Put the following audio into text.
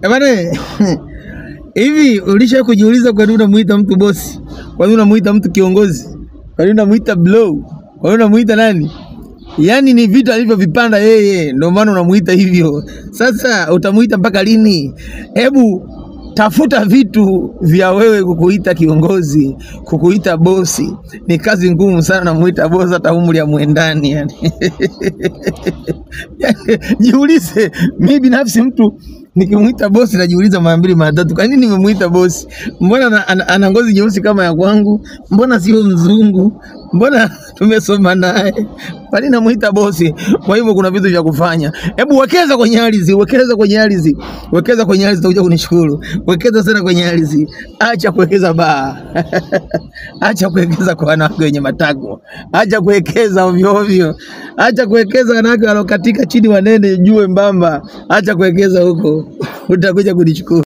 Bwana, hivi ulisha kujiuliza kwa nini unamuita mtu bosi? Kwa nini unamuita mtu kiongozi? Kwa nini unamuita blow? Kwa nini unamuita nani? Yaani ni vitu alivyovipanda yeye, ndio maana unamuita hivyo. Sasa utamuita mpaka lini? Hebu tafuta vitu vya wewe kukuita kiongozi, kukuita bosi. Ni kazi ngumu sana na muita bosi hata umri ya muendani yani. Jiulize, mimi binafsi mtu nikimuita bosi najiuliza mara mbili mara tatu, kwa nini nimemuita bosi? Mbona ana ngozi nyeusi kama ya kwangu? Mbona sio mzungu? Mbona tumesoma naye? Kwa nini namuita bosi? Kwa hivyo kuna vitu vya kufanya. Hebu wekeza kwenye ardhi, wekeza kwenye ardhi. Wekeza kwenye ardhi utakuja kunishukuru. Wekeza sana kwenye ardhi. Acha kuwekeza baa. Acha kuwekeza kwa wanawake wenye matako. Acha kuwekeza ovyo ovyo. Acha kuwekeza wanawake walokatika chini wanene juu mbamba. Acha kuwekeza huko. Utakuja kunishukuru.